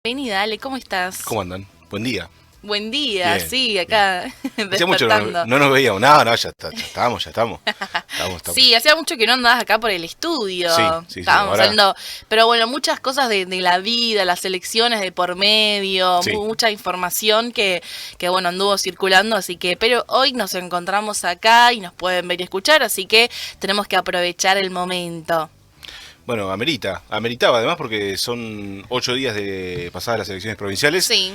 Vení, dale, ¿cómo estás? ¿Cómo andan? Buen día. Buen día, Bien, sí, bien. acá Hacía mucho que despertando. no nos veíamos. No, no, ya estamos, ya estamos. Estamos. Sí, hacía mucho que no andabas acá por el Sí, estudio. sí, sí. Estábamos Ahora, hablando, pero bueno, muchas cosas de la vida, las elecciones de por medio, sí. mucha información que bueno, anduvo circulando, así que, pero hoy nos encontramos acá y nos pueden ver y escuchar, así que tenemos que aprovechar el momento. Bueno, ameritaba además porque son 8 días de pasadas las elecciones provinciales. Sí.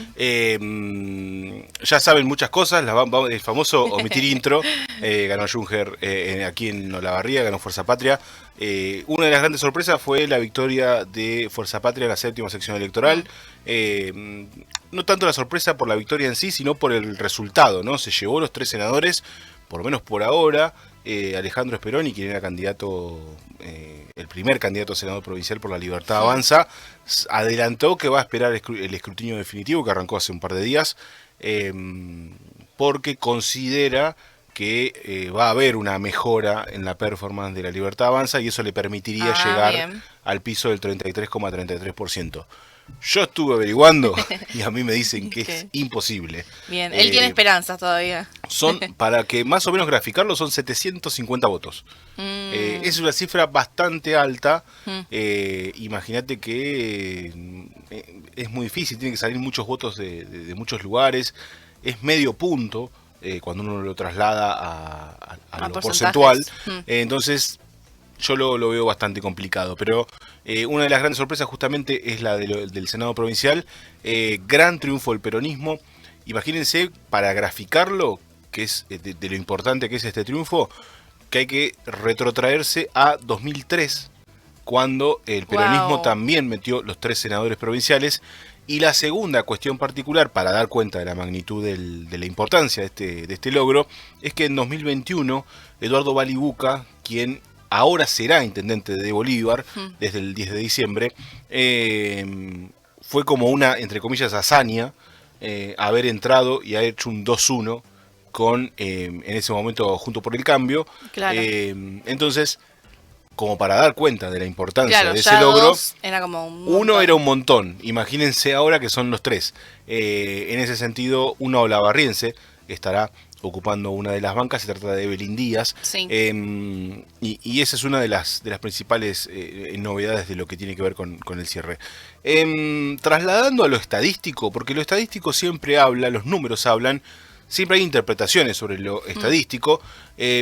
Ya saben muchas cosas, el famoso omitir intro, ganó Junger aquí en Olavarría, ganó Fuerza Patria. Una de las grandes sorpresas fue la victoria de Fuerza Patria en la séptima sección electoral. Mm. No tanto la sorpresa por la victoria en sí, sino por el resultado, ¿no? Se llevó los 3 senadores, por lo menos por ahora. Alejandro Speroni, quien era candidato, el primer candidato a senador provincial por la Libertad Avanza, adelantó que va a esperar el escrutinio definitivo que arrancó hace un par de días, eh, porque considera que va a haber una mejora en la performance de la Libertad Avanza y eso le permitiría Ah, llegar bien. al piso del 33,33%. Yo estuve averiguando y a mí me dicen que es ¿Qué? imposible. Bien, él tiene Eh, esperanzas todavía. para que más o menos graficarlo, son 750 votos. Mm, Es una cifra bastante alta. mm. Imagínate que es muy difícil, tiene que salir muchos votos de muchos lugares. Es medio punto cuando uno lo traslada a A lo porcentual. porcentajes. Entonces, yo lo veo bastante complicado, pero una de las grandes sorpresas justamente es la del Senado Provincial. Gran triunfo del peronismo. Imagínense, para graficarlo, que es de lo importante que es este triunfo, que hay que retrotraerse a 2003, cuando el peronismo Wow. también metió los 3 senadores provinciales. Y la segunda cuestión particular, para dar cuenta de la magnitud de la importancia de este logro, es que en 2021 Eduardo Balibuca, quien ahora será intendente de Bolívar desde el 10 de diciembre, fue como una, entre comillas, hazaña haber entrado y haber hecho un 2-1 con, en ese momento, Junto por el Cambio. Claro. Entonces, como para dar cuenta de la importancia Claro, de ese ya logro, dos era como un uno era montón. un montón, imagínense ahora que son los tres. En ese sentido, una olavarriense estará ocupando una de las bancas, se trata de Evelyn Díaz, Sí. y esa es una de las principales novedades de lo que tiene que ver con el cierre. Trasladando a lo estadístico, porque lo estadístico siempre habla, los números hablan, siempre hay interpretaciones sobre lo Mm. estadístico.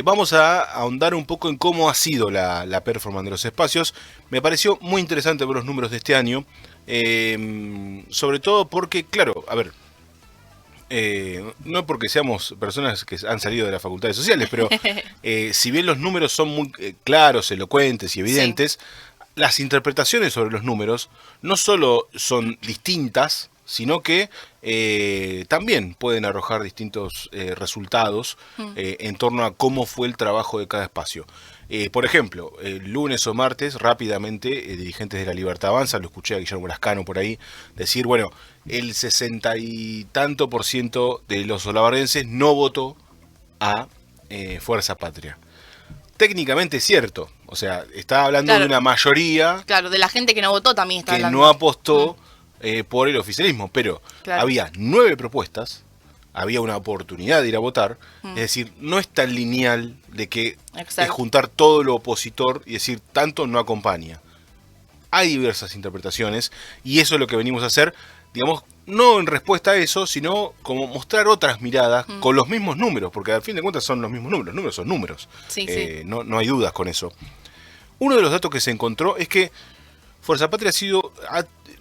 Vamos a ahondar un poco en cómo ha sido la performance de los espacios. Me pareció muy interesante ver los números de este año. Sobre todo porque, claro, a ver, no porque seamos personas que han salido de las facultades sociales, pero si bien los números son muy claros, elocuentes y Sí. evidentes, las interpretaciones sobre los números no solo son distintas, sino que también pueden arrojar distintos resultados Mm. en torno a cómo fue el trabajo de cada espacio. Por ejemplo, el lunes o martes, rápidamente, dirigentes de la Libertad Avanza, lo escuché a Guillermo Lascano por ahí, decir, bueno, el 60 y tanto por ciento de los olavardenses no votó a Fuerza Patria. Técnicamente es cierto, o sea, está hablando de Claro, una mayoría claro, de la gente que no votó también está que no hablando. Mm. apostó por el oficialismo, pero Claro. había 9 propuestas, había una oportunidad de ir a votar, es Mm. decir, no es tan lineal de que es Exacto. juntar todo lo opositor y decir tanto no acompaña. Hay diversas interpretaciones y eso es lo que venimos a hacer, digamos, no en respuesta a eso, sino como mostrar otras miradas Mm. con los mismos números, porque al fin de cuentas son los mismos números, los números son números, Sí, sí. no hay dudas con eso. Uno de los datos que se encontró es que Fuerza Patria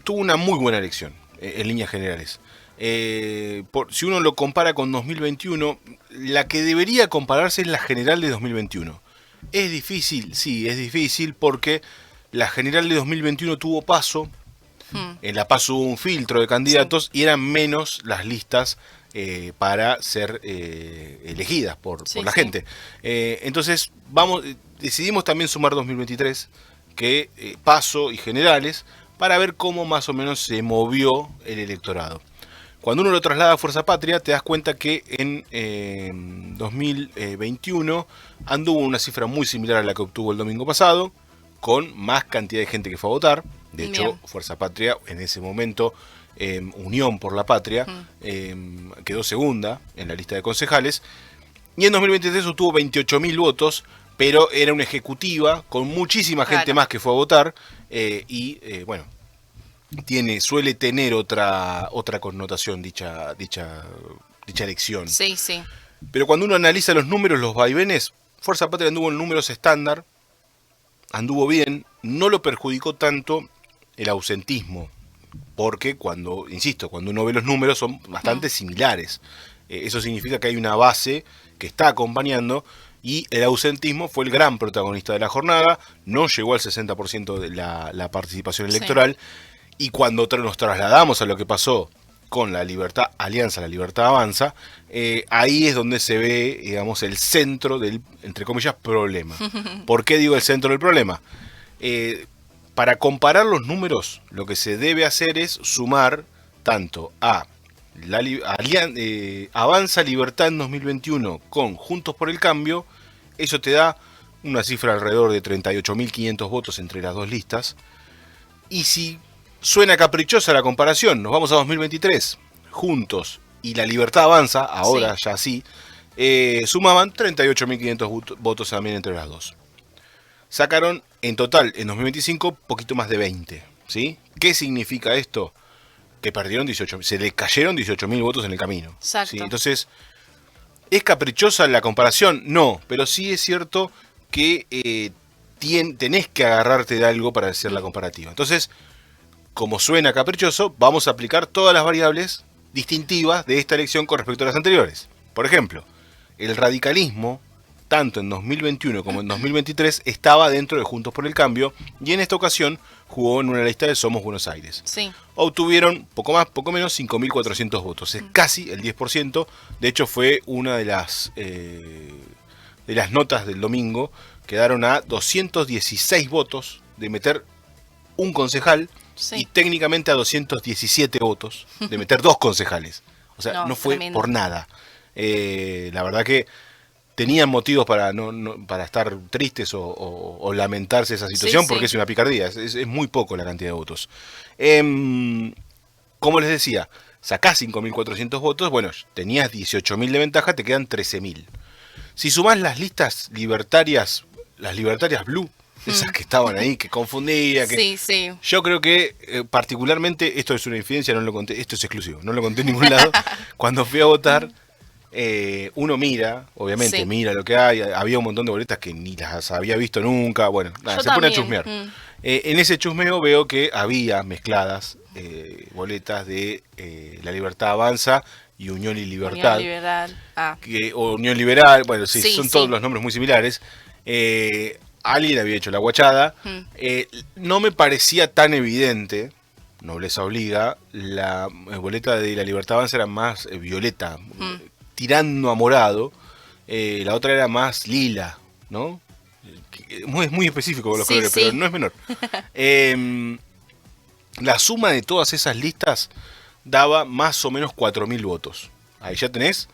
tuvo una muy buena elección, en líneas generales. Si uno lo compara con 2021, la que debería compararse es la general de 2021. ¿Es difícil? Sí, es difícil porque la general de 2021 tuvo paso, Mm. en la PASO hubo un filtro de Sí. candidatos y eran menos las listas para ser elegidas por Sí, la sí. gente. Entonces decidimos también sumar 2023, que PASO y generales, para ver cómo más o menos se movió el electorado. Cuando uno lo traslada a Fuerza Patria, te das cuenta que en 2021 anduvo una cifra muy similar a la que obtuvo el domingo pasado, con más cantidad de gente que fue a votar. De hecho, Bien. Fuerza Patria en ese momento Unión por la Patria, quedó segunda en la lista de concejales. Y en 2023 obtuvo 28.000 votos, pero era una ejecutiva con muchísima gente más que fue a votar. Bueno, suele tener otra connotación dicha elección. Sí, sí. Pero cuando uno analiza los números, los vaivenes, Fuerza Patria anduvo en números estándar, anduvo bien, no lo perjudicó tanto el ausentismo, porque cuando uno ve los números son bastante similares. Eso significa que hay una base que está acompañando, y el ausentismo fue el gran protagonista de la jornada, no llegó al 60% de la participación electoral, y cuando nos trasladamos a lo que pasó con la Libertad Alianza, la Libertad Avanza, ahí es donde se ve, digamos, el centro del, entre comillas, problema. ¿Por qué digo el centro del problema? Para comparar los números, lo que se debe hacer es sumar tanto a Avanza Libertad en 2021 con Juntos por el Cambio. Eso te da una cifra alrededor de 38.500 votos entre las dos listas. Y si suena caprichosa la comparación, nos vamos a 2023, Juntos y la Libertad Avanza, ahora ya sí, sumaban 38.500 votos también entre las dos. Sacaron en total en 2025 poquito más de 20, ¿sí? ¿Qué significa esto? Que perdieron 18, se le cayeron 18.000 votos en el camino. Exacto. ¿Sí? Entonces, ¿es caprichosa la comparación? No, pero sí es cierto que tenés que agarrarte de algo para hacer la comparativa. Entonces, como suena caprichoso, vamos a aplicar todas las variables distintivas de esta elección con respecto a las anteriores. Por ejemplo, el radicalismo, tanto en 2021 como en 2023, estaba dentro de Juntos por el Cambio, y en esta ocasión jugó en una lista de Somos Buenos Aires. Sí. Obtuvieron poco más, poco menos, 5.400 votos. Es casi el 10%. De hecho, fue una de las notas del domingo. Quedaron a 216 votos de meter un concejal, y técnicamente a 217 votos de meter dos concejales. O sea, no fue tremendo. Por nada. La verdad que tenían motivos para para estar tristes o lamentarse esa situación, porque es una picardía, es muy poco la cantidad de votos. Como les decía, sacás 5.400 votos, bueno, tenías 18.000 de ventaja, te quedan 13.000. Si sumás las listas libertarias, las libertarias blue, esas que estaban ahí, que confundía, que... Sí. Yo creo que particularmente, esto es una infidencia, no lo conté, esto es exclusivo, no lo conté en ningún lado. Cuando fui a votar, uno mira, obviamente, mira lo que hay. Había un montón de boletas que ni las había visto nunca. Bueno, nada, se pone a chusmear. En ese chusmeo veo que había mezcladas boletas de La Libertad Avanza y Unión y Libertad. Unión Liberal. O Unión Liberal, bueno, son todos los nombres muy similares. Alguien había hecho la guachada. No me parecía tan evidente, nobleza obliga, la boleta de La Libertad Avanza era más violeta, tirando a morado. La otra era más lila, ¿no? Es muy específico con los colores, pero no es menor. La suma de todas esas listas daba más o menos 4.000 votos. Ahí ya tenés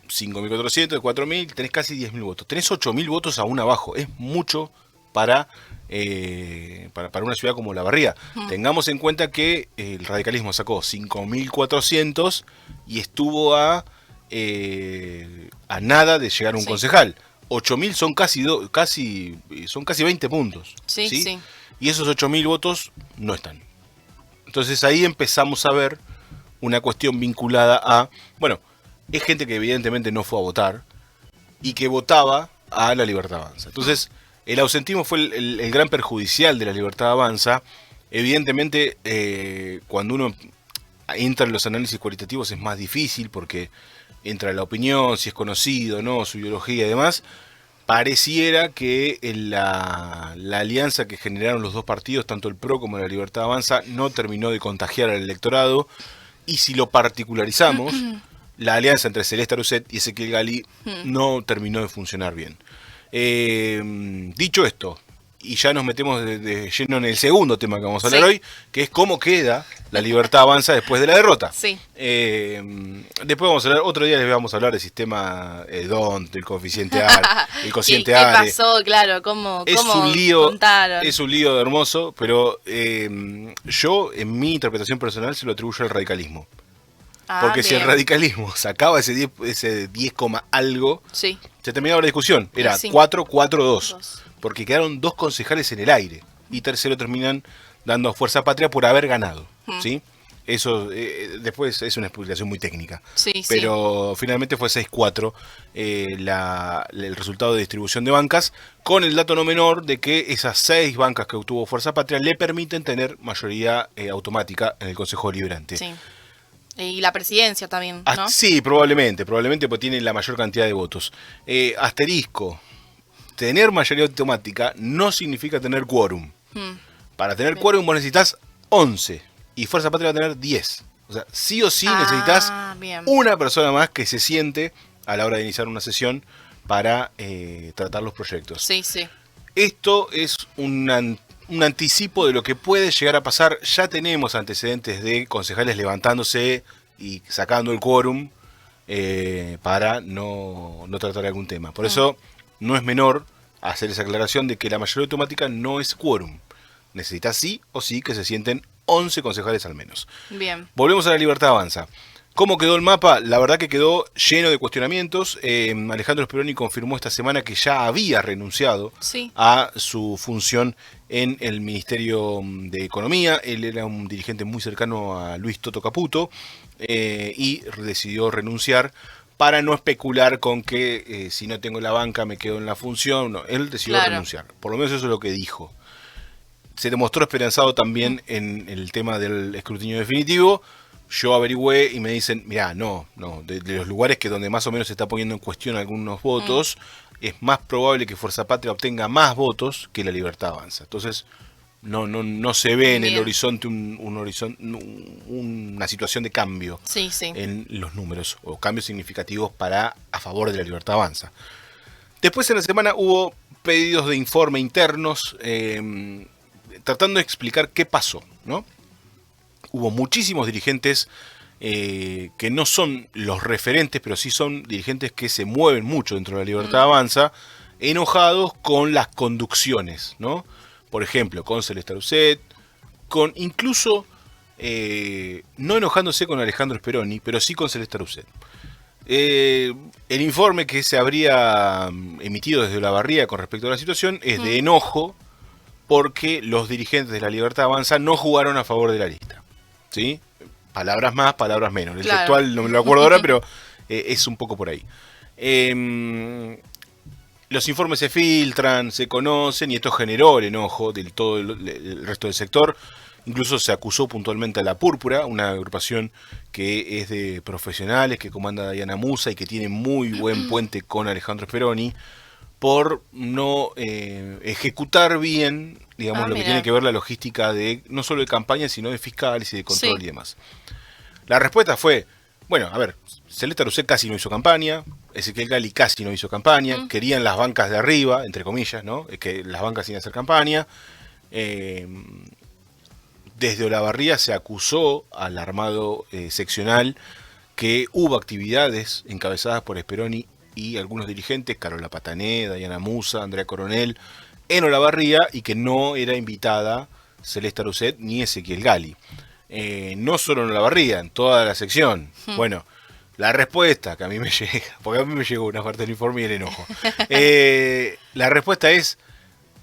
5.400, de 4.000, tenés casi 10.000 votos. Tenés 8.000 votos aún abajo. Es mucho para una ciudad como La Barría. Tengamos en cuenta que el radicalismo sacó 5.400 y estuvo a nada de llegar a un concejal. 8.000 son casi 20 puntos. ¿Sí? Y esos 8.000 votos no están. Entonces ahí empezamos a ver una cuestión vinculada a... Bueno, es gente que evidentemente no fue a votar y que votaba a La Libertad Avanza. Entonces, el ausentismo fue el gran perjudicial de La Libertad Avanza. Evidentemente, cuando uno entra en los análisis cualitativos es más difícil porque entra la opinión, si es conocido, ¿no? Su ideología y demás. Pareciera que la alianza que generaron los dos partidos, tanto el PRO como la Libertad Avanza, no terminó de contagiar al electorado. Y si lo particularizamos, la alianza entre Celeste Aruset y Ezequiel Gali no terminó de funcionar bien. Dicho esto, y ya nos metemos de lleno en el segundo tema que vamos a hablar hoy, que es cómo queda La Libertad Avanza después de la derrota. Sí. Después vamos a hablar, otro día les vamos a hablar del sistema DONT, del coeficiente ARE, el cociente ¿Qué ARE. pasó? Claro, ¿cómo Un lío, contaron? es un lío hermoso, pero yo, en mi interpretación personal, se lo atribuyo al radicalismo. Porque si el radicalismo sacaba ese 10, algo, sí, se terminaba la discusión. Era sí. 4-4-2. Porque quedaron 2 concejales en el aire. Y tercero terminan dando a Fuerza Patria por haber ganado. ¿Sí? Eso después es una explicación muy técnica. Sí, pero finalmente fue 6-4 el resultado de distribución de bancas, con el dato no menor de que esas 6 bancas que obtuvo Fuerza Patria le permiten tener mayoría automática en el Consejo Deliberante. Sí. Y la presidencia también, ¿no? Sí, probablemente porque tiene la mayor cantidad de votos. Asterisco, tener mayoría automática no significa tener quórum. Para tener quórum vos necesitas 11 y Fuerza Patria va a tener 10. O sea, sí o sí necesitas una persona más que se siente a la hora de iniciar una sesión para tratar los proyectos. Sí, sí. Esto es un anticipo de lo que puede llegar a pasar. Ya tenemos antecedentes de concejales levantándose y sacando el quórum para no tratar algún tema. Por eso no es menor hacer esa aclaración de que la mayoría automática no es quórum. Necesita sí o sí que se sienten 11 concejales al menos. Bien. Volvemos a la Libertad Avanza. ¿Cómo quedó el mapa? La verdad que quedó lleno de cuestionamientos. Alejandro Speroni confirmó esta semana que ya había renunciado a su función en el Ministerio de Economía. Él era un dirigente muy cercano a Luis Toto Caputo y decidió renunciar para no especular con que si no tengo la banca me quedo en la función. No, él decidió renunciar. Por lo menos eso es lo que dijo. Se demostró esperanzado también en el tema del escrutinio definitivo. Yo averigüé y me dicen, mirá, de los lugares que donde más o menos se está poniendo en cuestión algunos votos, es más probable que Fuerza Patria obtenga más votos que la Libertad Avanza. Entonces, no se ve en el horizonte una situación de cambio en los números, o cambios significativos a favor de la Libertad Avanza. Después en la semana hubo pedidos de informe internos, tratando de explicar qué pasó, ¿no? Hubo muchísimos dirigentes que no son los referentes, pero sí son dirigentes que se mueven mucho dentro de la Libertad Avanza, enojados con las conducciones, ¿no? Por ejemplo, con Celeste Aruset, con incluso, no enojándose con Alejandro Speroni, pero sí con Celeste Aruset. El informe que se habría emitido desde Olavarría con respecto a la situación es de enojo, porque los dirigentes de la Libertad Avanza no jugaron a favor de la lista. ¿Sí? Palabras más, palabras menos. El textual no me lo acuerdo ahora, pero es un poco por ahí. Los informes se filtran, se conocen, y esto generó el enojo de todo el resto del sector. Incluso se acusó puntualmente a La Púrpura, una agrupación que es de profesionales, que comanda Diana Musa y que tiene muy buen puente con Alejandro Speroni, por no ejecutar bien, digamos, lo que tiene que ver la logística de no solo de campaña, sino de fiscales y de control y demás. La respuesta fue, bueno, a ver, Celeste Aruset casi no hizo campaña, Ezequiel Gali casi no hizo campaña, querían las bancas de arriba, entre comillas, ¿no? Que las bancas sin hacer campaña. Desde Olavarría se acusó al armado seccional que hubo actividades encabezadas por Speroni y algunos dirigentes, Carola Pataneda, Diana Musa, Andrea Coronel, en Olavarría, y que no era invitada Celeste Aruset ni Ezequiel Gali. No solo en Olavarría, en toda la sección. Bueno, la respuesta que a mí me llega, porque a mí me llegó una parte del informe y el enojo. La respuesta es,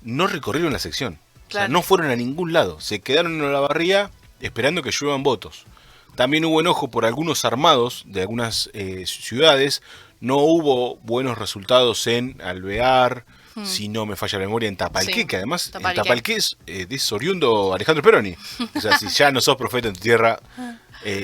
no recorrieron la sección. O sea, no fueron a ningún lado. Se quedaron en Olavarría esperando que lluevan votos. También hubo enojo por algunos armados de algunas ciudades. No hubo buenos resultados en Alvear, si no me falla la memoria, en Tapalqué, que además en Tapalqué es oriundo Alejandro Speroni. O sea, si ya no sos profeta en tu tierra,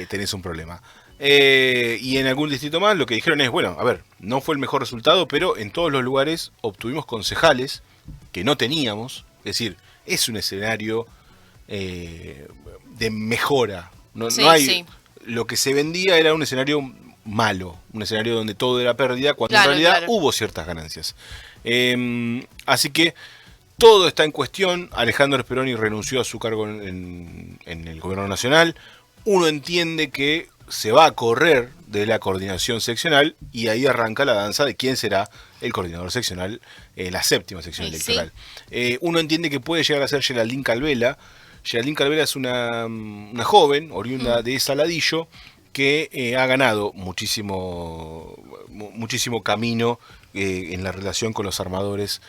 tenés un problema. Y en algún distrito más lo que dijeron es, bueno, a ver, no fue el mejor resultado, pero en todos los lugares obtuvimos concejales que no teníamos. Es decir, es un escenario de mejora. No hay, lo que se vendía era un escenario malo, un escenario donde todo era pérdida, cuando en realidad hubo ciertas ganancias. Así que todo está en cuestión. Alejandro Speroni renunció a su cargo en el gobierno nacional. Uno entiende que se va a correr de la coordinación seccional y ahí arranca la danza de quién será el coordinador seccional, la séptima sección electoral. Uno entiende que puede llegar a ser Geraldine Calvela. Geraldine Calvela es una joven oriunda de Saladillo que ha ganado muchísimo camino en la relación con los armadores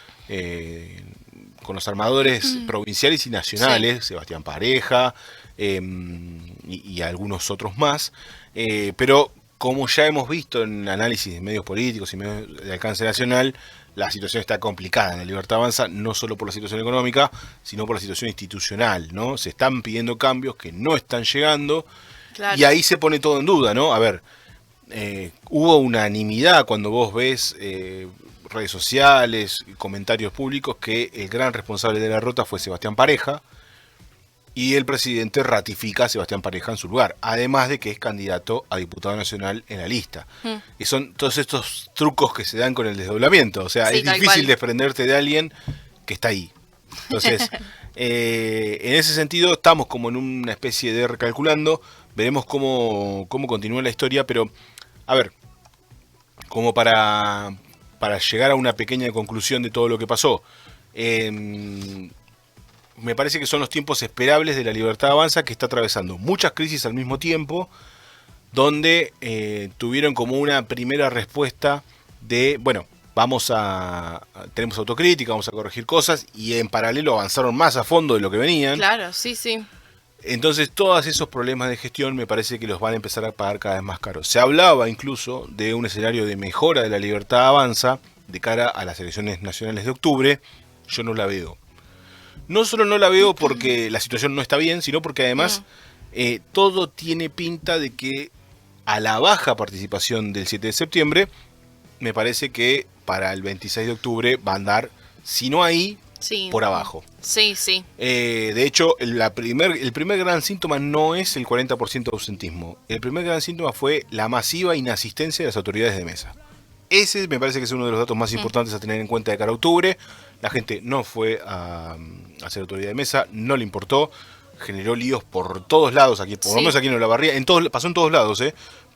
provinciales y nacionales, sí. Sebastián Pareja y algunos otros más, pero como ya hemos visto en análisis de medios políticos y medios de alcance nacional, la situación está complicada en la Libertad Avanza, no solo por la situación económica, sino por la situación institucional, ¿no? Se están pidiendo cambios que no están llegando, claro. Y ahí se pone todo en duda, ¿no? A ver, hubo unanimidad cuando vos ves redes sociales, comentarios públicos, que el gran responsable de la derrota fue Sebastián Pareja, y el presidente ratifica a Sebastián Pareja en su lugar, además de que es candidato a diputado nacional en la lista. Y son todos estos trucos que se dan con el desdoblamiento, o sea, sí, es difícil desprenderte de alguien que está ahí. Entonces, en ese sentido estamos como en una especie de recalculando, veremos cómo continúa la historia, pero, a ver, como para llegar a una pequeña conclusión de todo lo que pasó, me parece que son los tiempos esperables de la Libertad Avanza, que está atravesando muchas crisis al mismo tiempo, donde tuvieron como una primera respuesta de, bueno, tenemos autocrítica, vamos a corregir cosas, y en paralelo avanzaron más a fondo de lo que venían. Claro, sí, sí. Entonces todos esos problemas de gestión me parece que los van a empezar a pagar cada vez más caros. Se hablaba incluso de un escenario de mejora de la Libertad Avanza de cara a las elecciones nacionales de octubre. Yo no la veo. No solo no la veo porque la situación no está bien, sino porque además todo tiene pinta de que a la baja participación del 7 de septiembre, me parece que para el 26 de octubre va a andar, si no ahí, sí, por abajo. Sí, sí. De hecho, el primer gran síntoma no es el 40% de ausentismo. El primer gran síntoma fue la masiva inasistencia de las autoridades de mesa. Ese me parece que es uno de los datos más importantes a tener en cuenta de cara a octubre. La gente no fue a ser autoridad de mesa, no le importó, generó líos por todos lados, aquí, por lo menos aquí en Olavarría, pasó en todos lados,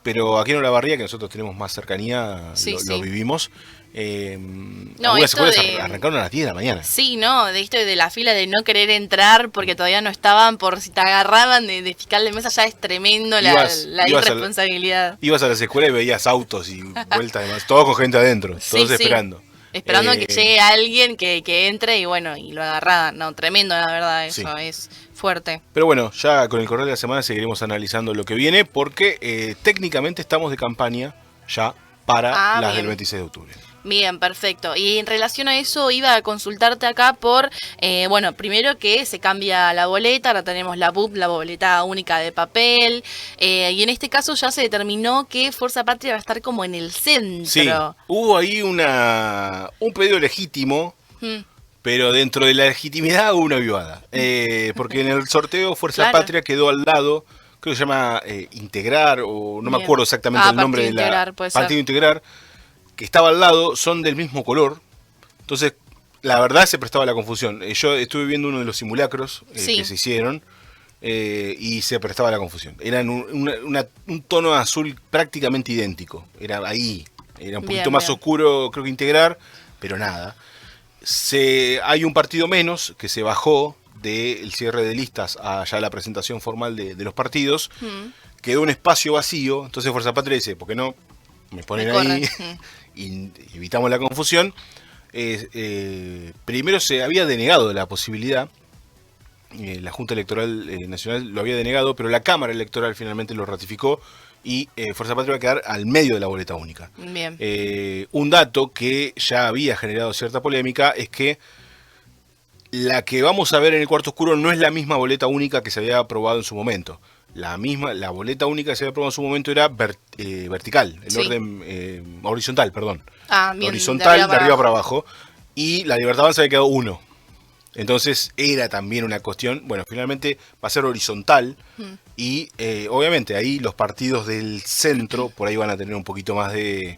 pero aquí en Olavarría, que nosotros tenemos más cercanía, lo vivimos. Algunas escuelas arrancaron a las 10 de la mañana. Sí, no, de esto de la fila de no querer entrar porque todavía no estaban, por si te agarraban de fiscal de mesa, ya es tremendo la irresponsabilidad. Ibas a las escuelas y veías autos y vueltas demás, todo con gente adentro, todos esperando. Esperando que llegue alguien que entre y bueno, y lo agarraban. No, tremendo la verdad, eso es fuerte. Pero bueno, ya con el correr de la semana seguiremos analizando lo que viene, porque técnicamente estamos de campaña ya para las del 26 de octubre. Bien, perfecto. Y en relación a eso iba a consultarte acá por, bueno, primero que se cambia la boleta, ahora tenemos la BUP, la boleta única de papel, y en este caso ya se determinó que Fuerza Patria va a estar como en el centro. Sí, hubo ahí un pedido legítimo, pero dentro de la legitimidad hubo una avivada, porque en el sorteo Fuerza Patria quedó al lado, creo que se llama Integrar, o no me acuerdo exactamente el nombre de la Partido Integrar, que estaba al lado, son del mismo color, entonces la verdad se prestaba a la confusión. Yo estuve viendo uno de los simulacros que se hicieron y se prestaba a la confusión. Eran un tono azul prácticamente idéntico, era un poquito más oscuro, creo que Integrar, pero nada. Hay un partido menos que se bajó del cierre de listas a ya la presentación formal de los partidos, quedó un espacio vacío, entonces Fuerza Patria dice, ¿por qué no me ponen ahí? Y evitamos la confusión. Primero se había denegado la posibilidad, la Junta Electoral Nacional lo había denegado, pero la Cámara Electoral finalmente lo ratificó y Fuerza Patria va a quedar al medio de la boleta única. Bien. Un dato que ya había generado cierta polémica es que la que vamos a ver en el cuarto oscuro no es la misma boleta única que se había aprobado en su momento. La boleta única que se había aprobado en su momento era vertical, el orden horizontal, perdón. Bien, horizontal, de arriba para abajo. Y la Libertad Avanza había quedado 1. Entonces era también una cuestión, bueno, finalmente va a ser horizontal y obviamente ahí los partidos del centro por ahí van a tener un poquito más se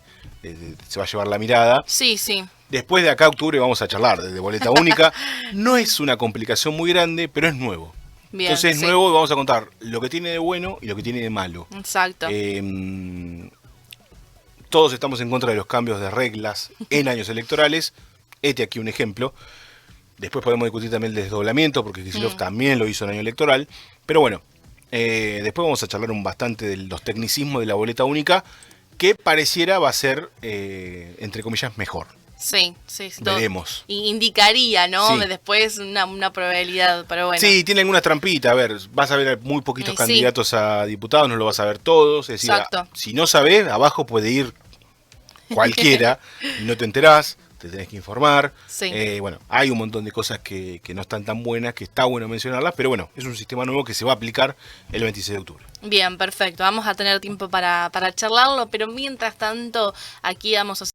va a llevar la mirada. Sí, sí. Después de acá a octubre vamos a charlar de boleta única. No es una complicación muy grande, pero es nuevo. Bien, Entonces es sí. nuevo y vamos a contar lo que tiene de bueno y lo que tiene de malo. Exacto. Todos estamos en contra de los cambios de reglas en años electorales. Este aquí un ejemplo. Después podemos discutir también el desdoblamiento, porque Kicillof también lo hizo en año electoral. Pero bueno, después vamos a charlar bastante de los tecnicismos de la boleta única, que pareciera va a ser, entre comillas, mejor. Sí, sí, sí, todo. Veremos. Indicaría, ¿no? Sí. Después una probabilidad, pero bueno. Sí, tiene alguna trampita. A ver, vas a ver muy poquitos Sí. candidatos a diputados, no lo vas a ver todos. Es decir, Exacto. si no sabés, abajo puede ir cualquiera y no te enterás, te tenés que informar. Sí. Bueno, hay un montón de cosas que no están tan buenas, que está bueno mencionarlas, pero bueno, es un sistema nuevo que se va a aplicar el 26 de octubre. Bien, perfecto. Vamos a tener tiempo para charlarlo, pero mientras tanto, aquí vamos a